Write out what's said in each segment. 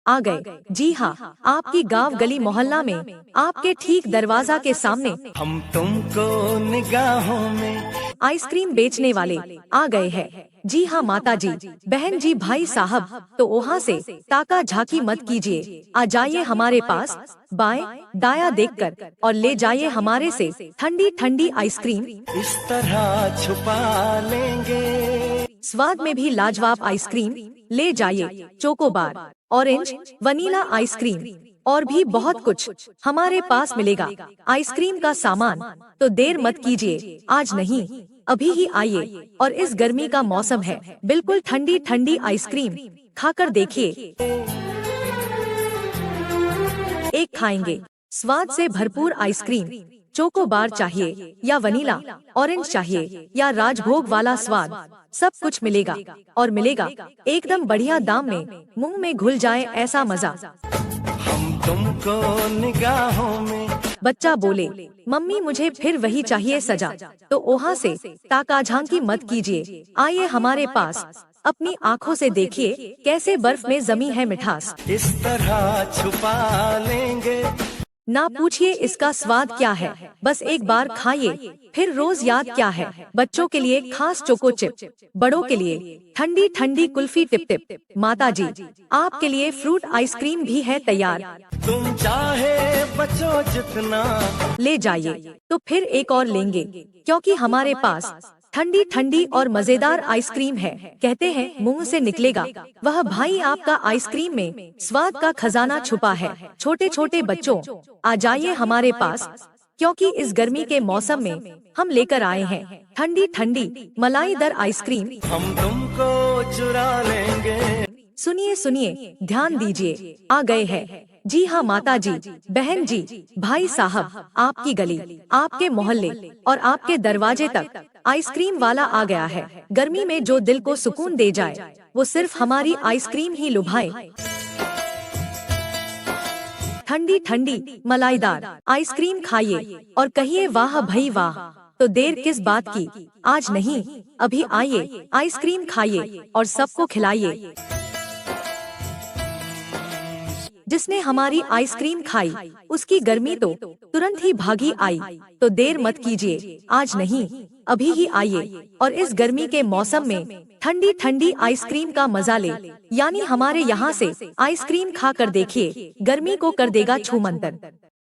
आ गए। जी हाँ, आपकी गांव गली मोहल्ला में, आपके ठीक दरवाजा के सामने हम तुमको निगाहों में। आइसक्रीम बेचने वाले आ गए हैं। जी हाँ माता जी, बहन जी, भाई साहब, तो वहाँ से ताका झाकी मत कीजिए, आ जाइए हमारे पास, बाएं दाया देखकर, और ले जाइए हमारे से ठंडी ठंडी आइसक्रीम। इस तरह छुपा लेंगे। स्वाद में भी लाजवाब आइसक्रीम ले जाइए, चोकोबार, ऑरेंज, वनीला आइसक्रीम और भी बहुत कुछ हमारे पास मिलेगा। आइसक्रीम का सामान तो देर मत कीजिए, आज नहीं अभी ही आइए। और इस गर्मी का मौसम है, बिल्कुल ठंडी ठंडी आइसक्रीम खाकर देखिए। एक खाएंगे स्वाद से भरपूर आइसक्रीम। चोकोबार चाहिए या वनीला, ऑरेंज चाहिए या राजभोग वाला स्वाद, सब कुछ मिलेगा। और मिलेगा एकदम बढ़िया दाम में, मुंह में घुल जाए ऐसा मजा। हम तुमको निगाहों में। बच्चा बोले, मम्मी मुझे फिर वही चाहिए सजा। तो वहाँ से ताका झांकी मत कीजिए, आइए हमारे पास, अपनी आँखों से देखिए कैसे बर्फ में जमी है मिठास। इस तरह छुपा लेंगे। ना पूछिए इसका स्वाद क्या है, बस एक बार खाइए फिर रोज याद क्या है। बच्चों के लिए खास चोको चिप, बड़ों के लिए ठंडी ठंडी कुल्फी टिप टिप। माता जी, आपके लिए फ्रूट आइसक्रीम भी है तैयार। तुम चाहे बचो जितना, ले जाइए तो फिर एक और लेंगे, क्योंकि हमारे पास ठंडी ठंडी और मजेदार आइसक्रीम है। कहते हैं मुंह से निकलेगा वह भाई आपका, आइसक्रीम में स्वाद का खजाना छुपा है। छोटे छोटे बच्चों आ जाइए हमारे पास, क्योंकि इस गर्मी के मौसम में हम लेकर आए हैं ठंडी ठंडी मलाईदार आइसक्रीम। हम तुमको चुरा लेंगे। सुनिए सुनिए, ध्यान दीजिए, आ गए हैं। जी हाँ माता जी, बहन जी, भाई साहब, आपकी गली, आपके मोहल्ले और आपके दरवाजे तक आइसक्रीम वाला आ गया है। गर्मी में जो दिल को सुकून दे जाए, वो सिर्फ हमारी आइसक्रीम ही लुभाए। ठंडी ठंडी मलाईदार आइसक्रीम खाइए और कहिए वाह भई वाह। तो देर किस बात की, आज नहीं अभी आइए, आइसक्रीम खाइए और सबको खिलाइए। जिसने हमारी आइसक्रीम खाई उसकी गर्मी तो तुरंत ही भागी आई। तो देर मत कीजिए, आज नहीं अभी ही आइए और इस गर्मी के मौसम में ठंडी ठंडी आइसक्रीम का मजा ले। यानी हमारे यहाँ से आइसक्रीम खा कर देखिए, गर्मी को कर देगा छूमंतर।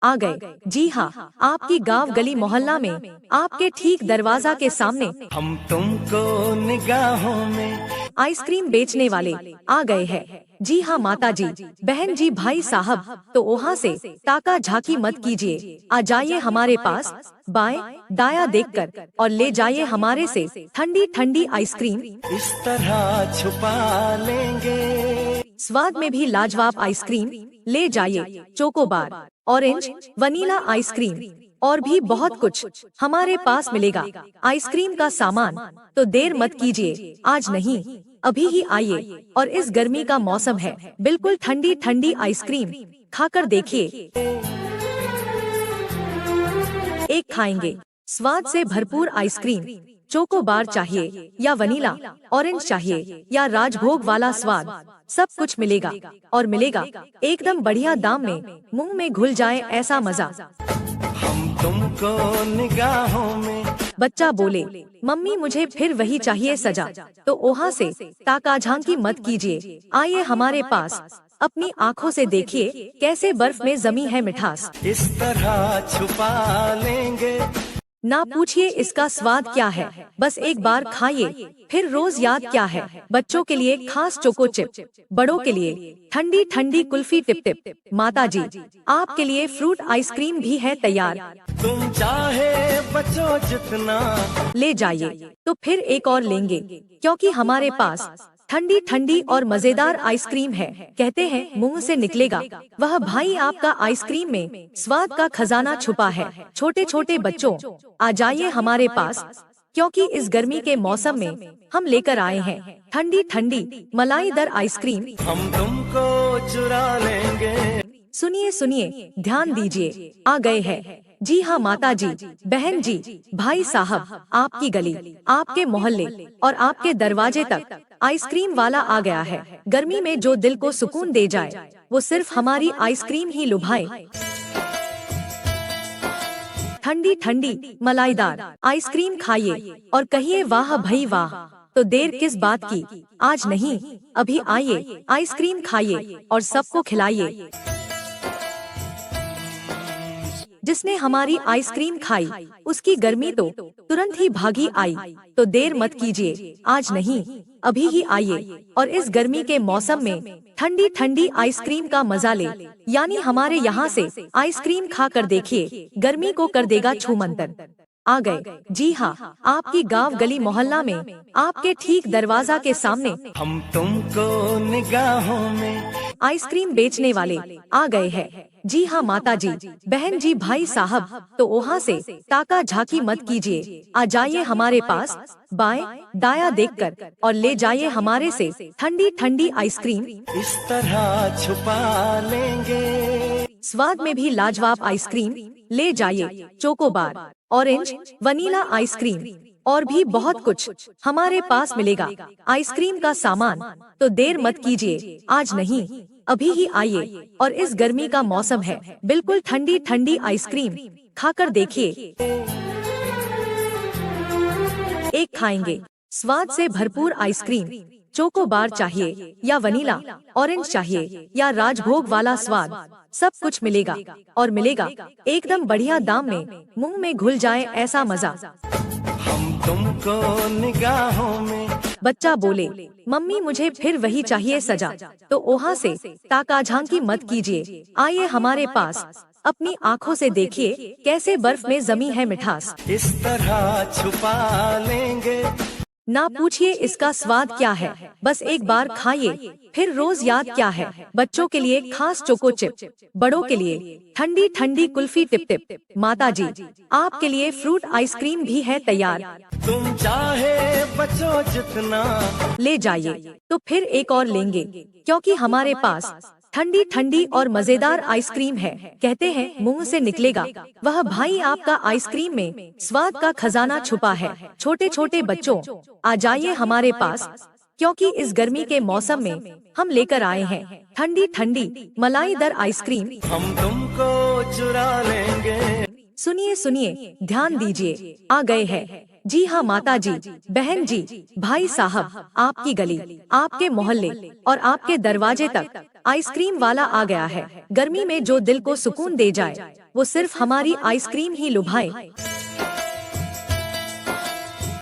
आ गए। जी हाँ, आपकी गांव गली मोहल्ला में, आपके ठीक दरवाजा के सामने हम तुमको निगाहों में। आइसक्रीम बेचने वाले आ गए हैं। जी हाँ माता जी, बहन जी, भाई साहब, तो वहाँ से ताका झाकी मत कीजिए, आ जाइए हमारे पास, बाएं दाया देखकर, और ले जाइए हमारे से ठंडी ठंडी आइसक्रीम। इस तरह छुपा लेंगे। स्वाद में भी लाजवाब आइसक्रीम ले जाइए, चोकोबार, ऑरेंज, वनीला आइसक्रीम और भी बहुत कुछ हमारे पास मिलेगा। आइसक्रीम का सामान तो देर मत कीजिए, आज नहीं अभी ही आइए और इस गर्मी का मौसम है, बिल्कुल ठंडी ठंडी आइसक्रीम खाकर देखिए। एक खाएंगे स्वाद से भरपूर आइसक्रीम। चोकोबार चाहिए या वनीला, ऑरेंज चाहिए या राजभोग वाला स्वाद, सब कुछ मिलेगा। और मिलेगा एकदम बढ़िया दाम में, मुंह में घुल जाए ऐसा मजा। हम तुमको निगाहों में। बच्चा बोले, मम्मी मुझे फिर वही चाहिए सजा। तो वहाँ से ताका झांकी मत कीजिए, आइए हमारे पास, अपनी आँखों से देखिए कैसे बर्फ में जमी है मिठास। इस तरह छुपा लेंगे। ना पूछिए इसका स्वाद क्या है, बस एक बार खाइए फिर रोज याद क्या है। बच्चों के लिए खास चोको चिप, बड़ों के लिए ठंडी ठंडी कुल्फी टिप टिप। माता जी, आपके लिए फ्रूट आइसक्रीम भी है तैयार। तुम चाहे बचो जितना, ले जाइए तो फिर एक और लेंगे, क्योंकि हमारे पास ठंडी ठंडी और मजेदार आइसक्रीम है। कहते हैं मुंह से निकलेगा वह भाई आपका, आइसक्रीम में स्वाद का खजाना छुपा है। छोटे छोटे बच्चों आ जाइए हमारे पास, क्योंकि इस गर्मी के मौसम में हम लेकर आए हैं ठंडी ठंडी मलाईदार आइसक्रीम। हम तुमको चुरा लेंगे। सुनिए सुनिए, ध्यान दीजिए, आ गए हैं। जी हाँ माता जी, बहन जी, भाई साहब, आपकी गली, आपके मोहल्ले और आपके दरवाजे तक आइसक्रीम वाला आ गया है। गर्मी में जो दिल को सुकून दे जाए, वो सिर्फ हमारी आइसक्रीम ही लुभाए। ठंडी ठंडी मलाईदार आइसक्रीम खाइए और कहिए वाह भई वाह। तो देर किस बात की, आज नहीं अभी आइए, आइसक्रीम खाइए और सबको खिलाइए। जिसने हमारी आइसक्रीम खाई, उसकी गर्मी तो तुरंत ही भागी आई। तो देर मत कीजिए, आज नहीं अभी ही आइए और इस गर्मी के मौसम में ठंडी ठंडी आइसक्रीम का मजा ले। यानी हमारे यहाँ से आइसक्रीम खा कर देखिए, गर्मी को कर देगा छूमंतर। आ गए, जी हाँ, आपकी गांव गली मोहल्ला में, आपके ठीक दरवाजा के सामने। हम तुमको निगाहों में आइसक्रीम बेचने वाले आ गए हैं। जी हाँ माता जी, बहन जी, भाई साहब, तो वहाँ से ताका झाकी मत कीजिए, आ जाइए हमारे पास, बाएं दाया देखकर और ले जाइए हमारे से ठंडी ठंडी आइसक्रीम। इस तरह छुपा लेंगे, स्वाद में भी लाजवाब आइसक्रीम ले जाइए। चोकोबार, ऑरेंज, वनीला आइसक्रीम और भी बहुत कुछ हमारे पास मिलेगा। आइसक्रीम का सामान, तो देर मत कीजिए, आज नहीं अभी ही आइए और इस गर्मी का मौसम है, बिल्कुल ठंडी ठंडी आइसक्रीम खाकर देखिए। एक खाएंगे स्वाद से भरपूर आइसक्रीम। चोकोबार चाहिए या वनीला, ऑरेंज चाहिए या राजभोग वाला स्वाद, सब कुछ मिलेगा और मिलेगा एकदम बढ़िया दाम में, मुंह में घुल जाए ऐसा मजा। हम तुमको निगाहों में। बच्चा बोले, मम्मी मुझे फिर वही चाहिए सजा। तो वहाँ से ताका झांकी मत कीजिए, आइए हमारे पास, अपनी आँखों से देखिए कैसे बर्फ में जमी है मिठास। इस तरह छुपा लेंगे, ना पूछिए इसका स्वाद क्या है, बस एक बार खाइए फिर रोज याद क्या है। बच्चों के लिए खास चोको चिप, बड़ों के लिए ठंडी ठंडी कुल्फी टिप टिप। माता जी, आपके लिए फ्रूट आइसक्रीम भी है तैयार, तुम चाहे बचो जितना। ले जाइए तो फिर एक और लेंगे, क्योंकि हमारे पास ठंडी ठंडी और मजेदार आइसक्रीम है। कहते हैं मुंह से निकलेगा वह भाई आपका, आइसक्रीम में स्वाद का खजाना छुपा है। छोटे छोटे बच्चों, आ जाइए हमारे पास, क्योंकि इस गर्मी के मौसम में हम लेकर आए हैं ठंडी ठंडी मलाईदार आइसक्रीम। हम तुमको चुरा लेंगे। सुनिए सुनिए, ध्यान दीजिए, आ गए हैं। जी हाँ माता जी, बहन जी, भाई साहब, आपकी गली, आपके मोहल्ले और आपके दरवाजे तक आइसक्रीम वाला आ गया है। गर्मी में जो दिल को सुकून दे जाए, वो सिर्फ हमारी आइसक्रीम ही लुभाए।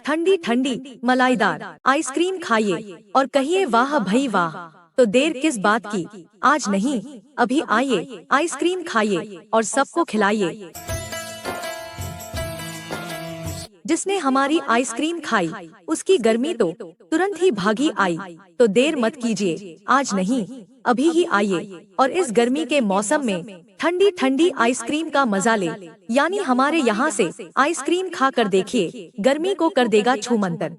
ठंडी ठंडी मलाईदार आइसक्रीम खाइए और कहिए वाह भई वाह। तो देर किस बात की, आज नहीं अभी आइए, आइसक्रीम खाइए और सबको खिलाइए। जिसने हमारी आइसक्रीम खाई, उसकी गर्मी तो तुरंत ही भागी आई। तो देर मत कीजिए, आज नहीं अभी ही आइए और इस गर्मी के मौसम में ठंडी ठंडी आइसक्रीम का मजा ले। यानी हमारे यहाँ से आइसक्रीम खा कर देखिए, गर्मी को कर देगा छूमंतर।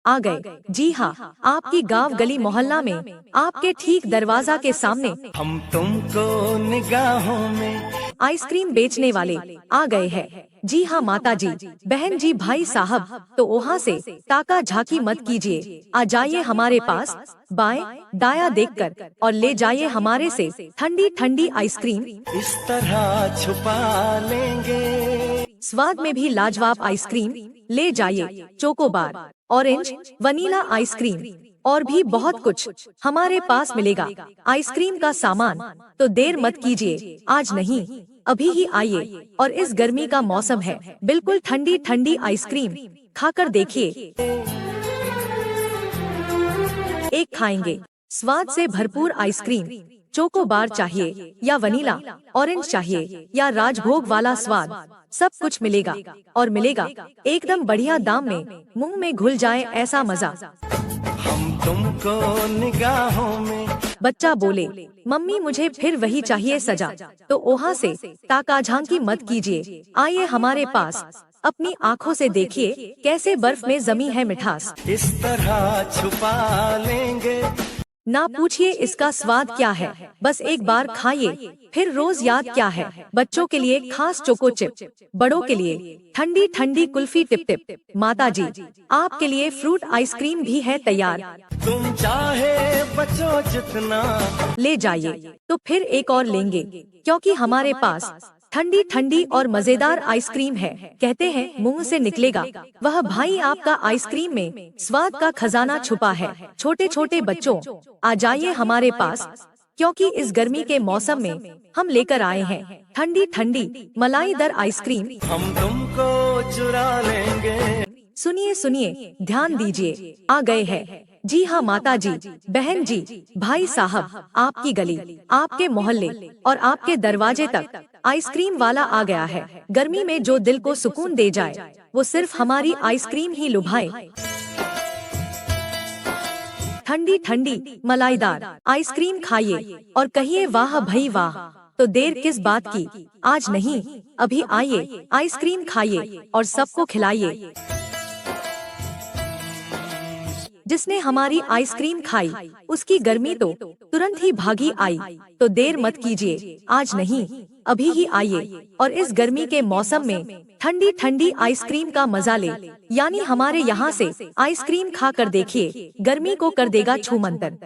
आ गए, जी हाँ, आपकी गांव गली मोहल्ला में, आपके ठीक दरवाजा के सामने। हम तुमको निगाहों में। आइसक्रीम बेचने वाले आ गए हैं। जी हाँ माता जी, बहन जी, भाई साहब, तो वहाँ से ताका झाकी मत कीजिए, आ जाइए हमारे पास, बाएं दाया देखकर और ले जाइए हमारे से ठंडी ठंडी आइसक्रीम। इस तरह छुपा लेंगे, स्वाद में भी लाजवाब आइसक्रीम ले जाइए। चोकोबार, ऑरेंज, वनीला आइसक्रीम और भी बहुत कुछ हमारे पास मिलेगा। आइसक्रीम का सामान, तो देर मत कीजिए, आज नहीं अभी ही आइए और इस गर्मी का मौसम है, बिल्कुल ठंडी ठंडी आइसक्रीम खाकर देखिए। एक खाएंगे स्वाद से भरपूर आइसक्रीम। चोकोबार चाहिए या वनीला, ऑरेंज चाहिए या राजभोग वाला स्वाद, सब कुछ मिलेगा और मिलेगा एकदम बढ़िया दाम में, मुंह में घुल जाए ऐसा मजा। हम तुमको निगाहों में। बच्चा बोले, मम्मी मुझे फिर वही चाहिए सजा। तो वहाँ से ताका झांकी मत कीजिए, आइए हमारे पास, अपनी आँखों से देखिए कैसे बर्फ में जमी है मिठास। इस तरह छुपा लेंगे, ना पूछिए इसका स्वाद क्या है, बस एक बार खाइए, फिर रोज याद क्या है। बच्चों के लिए खास चोको चिप, बड़ों के लिए ठंडी ठंडी कुल्फी टिप टिप। माता जी, आपके लिए फ्रूट आइसक्रीम भी है तैयार, तुम चाहे बचो जितना, ले जाइए। तो फिर एक और लेंगे, क्योंकि हमारे पास ठंडी ठंडी और मजेदार आइसक्रीम है। कहते हैं मुंह से निकलेगा, वह भाई आपका आइसक्रीम में स्वाद का खजाना छुपा है। छोटे छोटे बच्चों, आ जाइए हमारे पास, क्योंकि इस गर्मी के मौसम में हम लेकर आए हैं ठंडी ठंडी मलाईदार आइसक्रीम। हम तुमको चुरा लेंगे। सुनिए सुनिए, ध्यान दीजिए, आ गए हैं। जी हाँ माता जी, बहन जी, भाई साहब, आपकी गली, आपके मोहल्ले और आपके दरवाजे तक आइसक्रीम वाला आ गया है। गर्मी में जो दिल को सुकून दे जाए, वो सिर्फ हमारी आइसक्रीम ही लुभाए। ठंडी ठंडी मलाईदार आइसक्रीम खाइए और कहिए वाह भई वाह। तो देर किस बात की, आज नहीं अभी आइए, आइसक्रीम खाइए और सबको खिलाइए। जिसने हमारी आइसक्रीम खाई, उसकी गर्मी तो तुरंत ही भागी आई। तो देर मत कीजिए, आज नहीं अभी ही आइए और इस गर्मी के मौसम में ठंडी ठंडी आइसक्रीम का मजा ले। यानी हमारे यहाँ से आइसक्रीम खा कर देखिए, गर्मी को कर देगा छूमंतर।